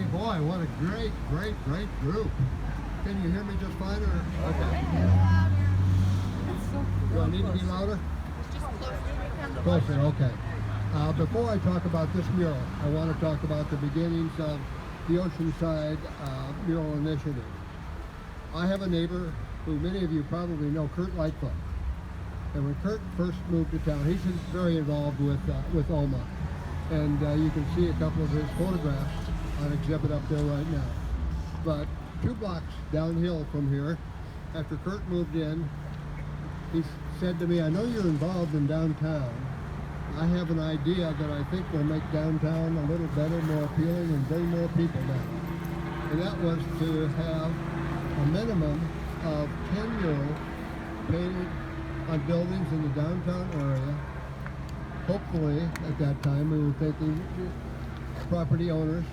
everybody. Boy, what a great group. Can you hear me just fine? Or okay. Do I need to be louder? Closer, okay. Before I talk about this mural, I want to talk about the beginnings of the Oceanside Mural Initiative. I have a neighbor who many of you probably know, Kurt Lightfoot. And when Kurt first moved to town, he's very involved with OMA. And you can see a couple of his photographs on exhibit up there right now. But 2 blocks downhill from here, after Kurt moved in, he said to me, I know you're involved in downtown. I have an idea that I think will make downtown a little better, more appealing, and bring more people down. And that was to have a minimum of 10 murals painted on buildings in the downtown area. Hopefully, at that time, we were thinking property owners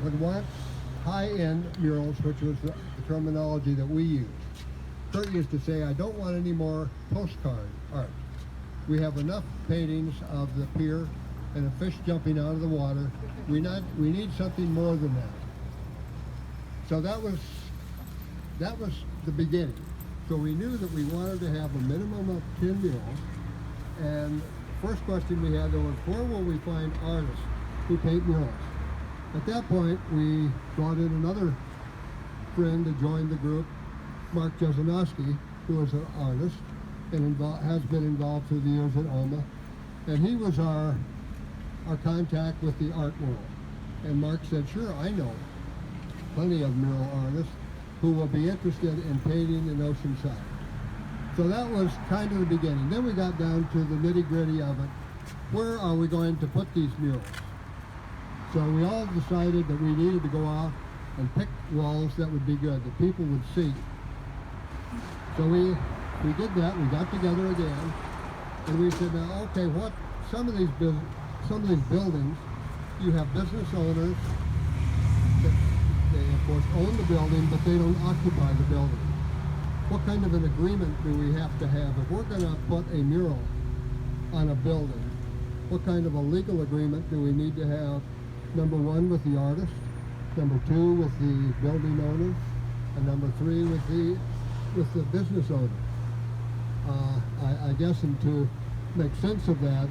would want high-end murals, which was the terminology that we used. Kurt used to say, I don't want any more postcard art. We have enough paintings of the pier and a fish jumping out of the water. We need something more than that. So that was the beginning. So we knew that we wanted to have a minimum of 10 murals. And the first question we had was, where will we find artists who paint murals? At that point, we brought in another friend to join the group, Mark Jezanowski, who was an artist and has been involved through the years at OMA. And he was our contact with the art world. And Mark said, sure, I know plenty of mural artists who will be interested in painting in Oceanside. So that was kind of the beginning. Then we got down to the nitty-gritty of it. Where are we going to put these murals? So we all decided that we needed to go out and pick walls that would be good, that people would see. So we did that. We got together again, and we said, now, okay, some of these buildings, you have business owners that they, of course, own the building, but they don't occupy the building. What kind of an agreement do we have to have? If we're going to put a mural on a building, what kind of a legal agreement do we need to have? Number 1, with the artist. Number 2, with the building owner. And number 3, with the business owner. I guess, and to make sense of that,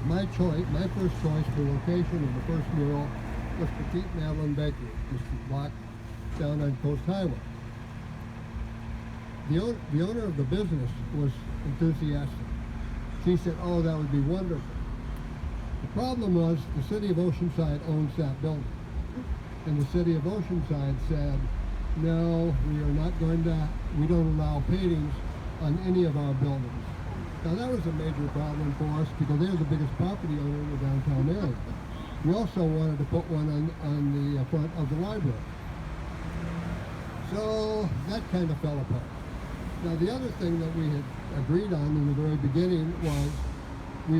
my first choice for location of the first mural was Petite Madeline Bakery, just a block down on Coast Highway. The owner of the business was enthusiastic. She said, oh, that would be wonderful. The problem was the city of Oceanside owns that building. And the city of Oceanside said, no, we don't allow paintings on any of our buildings. Now that was a major problem for us because they're the biggest property owner in the downtown area. We also wanted to put one on the front of the library. So that kind of fell apart. Now the other thing that we had agreed on in the very beginning was we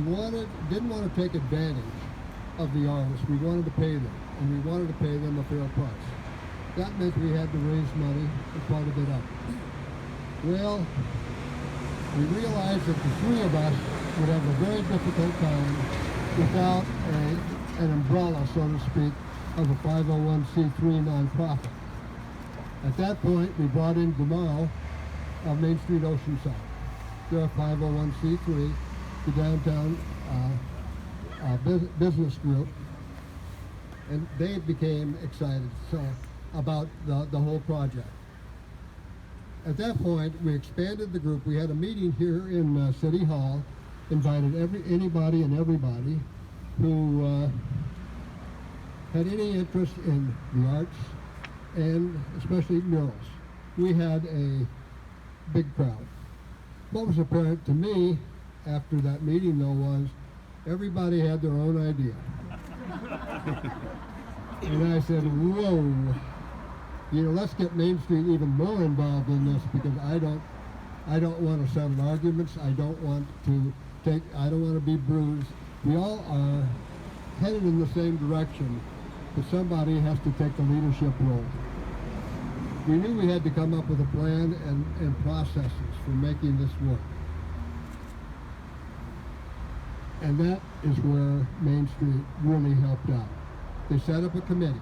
didn't want to take advantage of the artists. We wanted to pay them, and we wanted to pay them a fair price. That meant we had to raise money and part of it up. Well, we realized that the 3 of us would have a very difficult time without an umbrella, so to speak, of a 501c3 nonprofit. At that point, we brought in Tomorrow of Main Street Oceanside. They're a 501c3, the downtown business group, and they became excited about the whole project. At that point, we expanded the group. We had a meeting here in City Hall, invited anybody and everybody who had any interest in the arts and especially murals. We had a big crowd. What was apparent to me after that meeting, though, was everybody had their own idea. And I said, whoa, let's get Main Street even more involved in this because I don't want to settle arguments. I don't want to be bruised. We all are headed in the same direction, but somebody has to take the leadership role. We knew we had to come up with a plan and processes for making this work. And that is where Main Street really helped out. they set up a committee.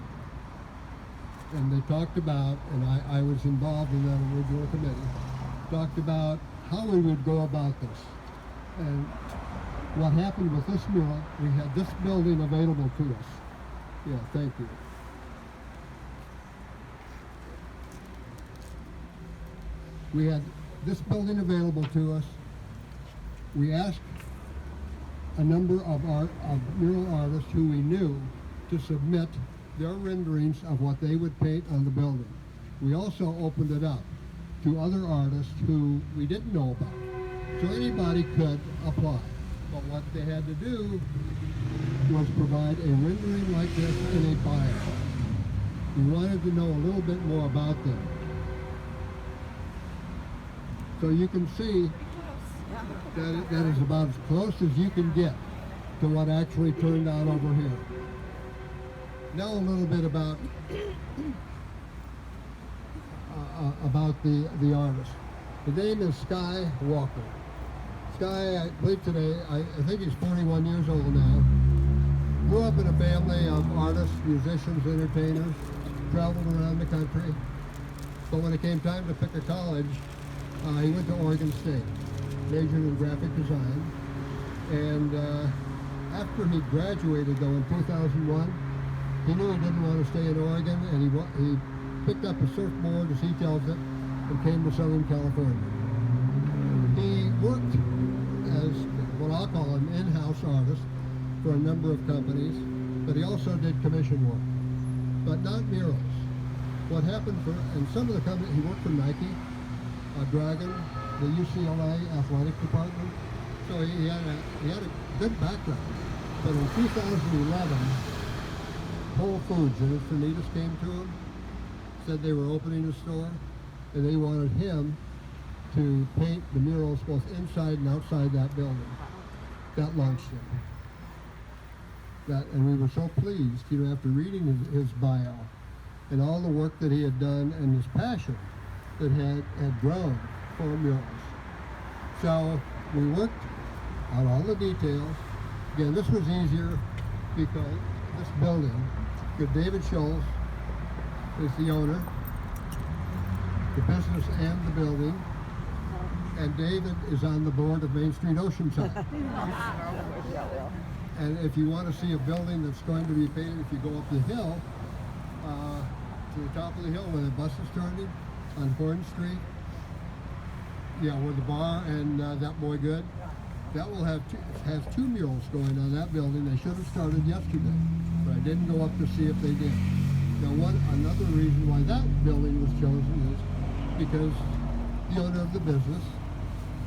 And they talked about, and I was involved in that original committee, talked about how we would go about this. And what happened with this mural, we had this building available to us. Yeah, thank you. We had this building available to us. We asked a number of mural artists who we knew to submit their renderings of what they would paint on the building. We also opened it up to other artists who we didn't know about. So anybody could apply. But what they had to do was provide a rendering like this in a bio. We wanted to know a little bit more about them. So you can see that is about as close as you can get to what actually turned out over here. Now a little bit about the artist. The name is Skye Walker. Skye, I believe today, I think he's 41 years old now. Grew up in a family of artists, musicians, entertainers, traveled around the country. But when it came time to pick a college, he went to Oregon State, majored in graphic design. And after he graduated, though, in 2001, he knew he didn't want to stay in Oregon, and he picked up a surfboard, as he tells it, and came to Southern California. He worked as what I'll call an in-house artist for a number of companies, but he also did commission work, but not murals. What happened and some of the companies, he worked for Nike, Dragon, the UCLA athletic department, so he had a good background. But in 2011, Whole Foods and Encinitas came to him, said they were opening a store, and they wanted him to paint the murals both inside and outside that building. That launched him. And we were so pleased, after reading his bio and all the work that he had done and his passion that had grown for murals. So we worked on all the details. Again, this was easier because this building, David Scholes is the owner, the business and the building, and David is on the board of Main Street Oceanside. And if you want to see a building that's going to be painted, if you go up the hill, to the top of the hill where the bus is turning on Horn Street, where the bar and That Boy Good, that will has two murals going on that building. They should have started yesterday, but I didn't go up to see if they did. Now, another reason why that building was chosen is because the owner of the business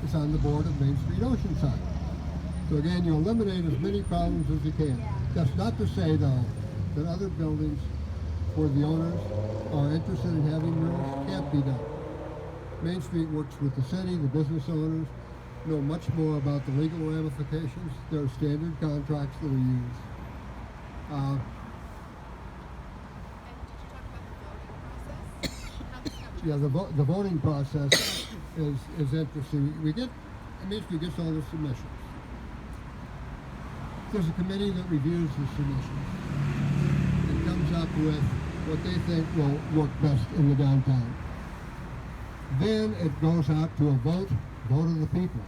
is on the board of Main Street Oceanside. So again, you eliminate as many problems as you can. That's not to say, though, that other buildings where the owners are interested in having murals can't be done. Main Street works with the city, the business owners, know much more about the legal ramifications. There are standard contracts that are used. And did you talk about the voting process? How does that work? Yeah, the voting process is interesting. Main Street gets all the submissions. There's a committee that reviews the submissions and comes up with what they think will work best in the downtown. Then it goes out to a vote of the people.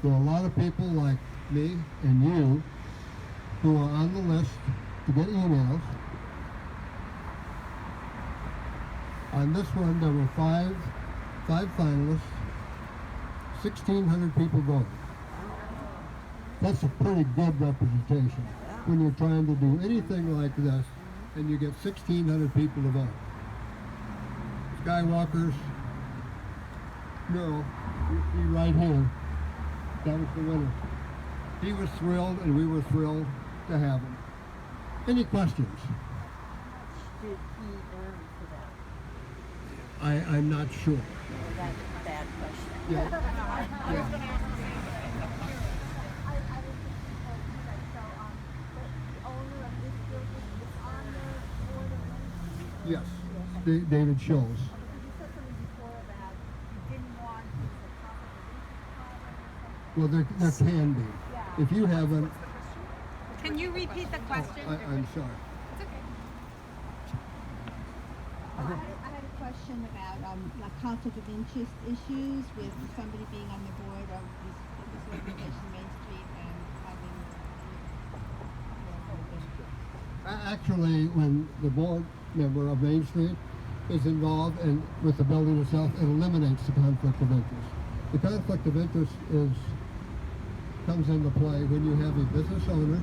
There are a lot of people like me and you who are on the list to get emails. On this one, there were five finalists, 1,600 people voted. That's a pretty good representation when you're trying to do anything like this and you get 1,600 people to vote. Skye Walker's mural, you see right here, that was the winner. He was thrilled and we were thrilled to have him. Any questions? Did he earn for that? I'm not sure. Well, that's a bad question. Yeah. Yes, David Scholes. You said something before about you didn't want to Well, there can be. If you haven't, Can you repeat the question? I'm sorry. question about like conflict of interest issues with somebody being on the board of this organization, Main Street, and having Actually, when the board member of Main Street is involved and with the building itself, it eliminates the conflict of interest. The conflict of interest comes into play when you have a business owner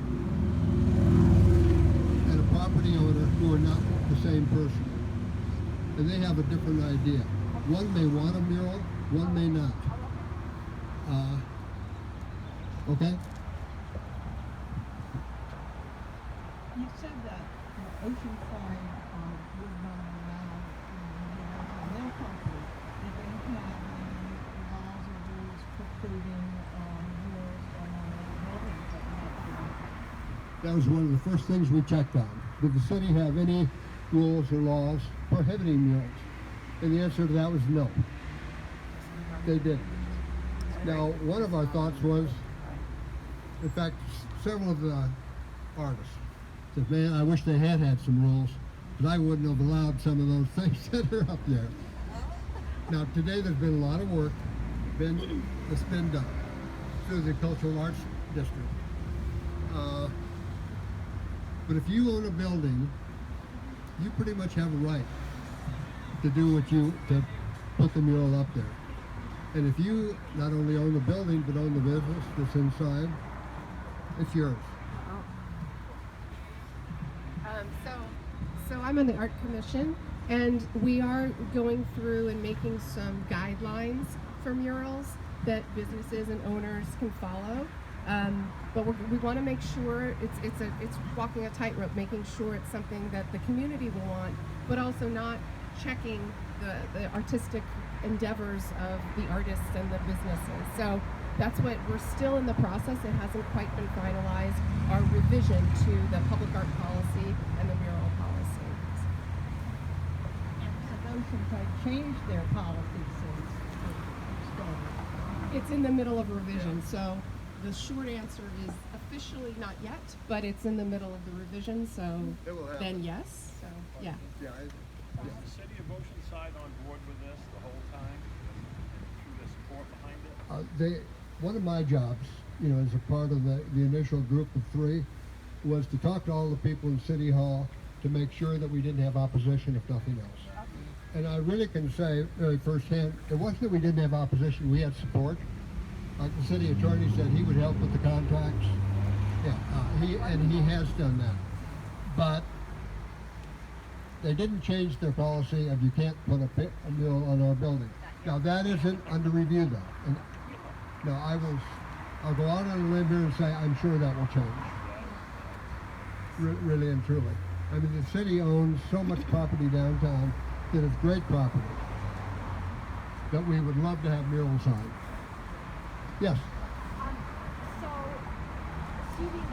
and a property owner who are not the same person. And they have a different idea. One may want a mural, one may not. Okay? You said that Oceanside would not allow murals on their property. Did they have any laws or rules precluding murals on their buildings that might That was one of the first things we checked on. Did the city have any rules or laws prohibiting murals? And the answer to that was no. They didn't. Now, one of our thoughts was, in fact, several of the artists said, man, I wish they had some rules, because I wouldn't have allowed some of those things that are up there. Now, today there's been a lot of work that's been done through the Cultural Arts District. But if you own a building, you pretty much have a right to do to put the mural up there. And if you not only own the building, but own the business that's inside, it's yours. So I'm on the Art Commission, and we are going through and making some guidelines for murals that businesses and owners can follow. But we want to make sure it's walking a tightrope, making sure it's something that the community will want, but also not checking the artistic endeavors of the artists and the businesses. So that's what we're still in the process. It hasn't quite been finalized. Our revision to the public art policy and the mural policy. have Oceanside changed their policy since it started? It's in the middle of revision, so the short answer is officially not yet, but it's in the middle of the revision, so It will happen. then yes, so yeah. Yeah, Was the city of Oceanside on board with this the whole time? Through the support behind it? one of my jobs, as a part of the initial group of three, was to talk to all the people in City Hall to make sure that we didn't have opposition, if nothing else. And I really can say very firsthand, it wasn't that we didn't have opposition, we had support. Like the city attorney said, he would help with the contracts. Yeah, he has done that. But they didn't change their policy of you can't put a mural on our building. Now that isn't under review though. And no, I'll go out on a limb here and say I'm sure that will change. Really and truly. I mean, the city owns so much property downtown that it's great property that we would love to have murals on. Yes. So, assuming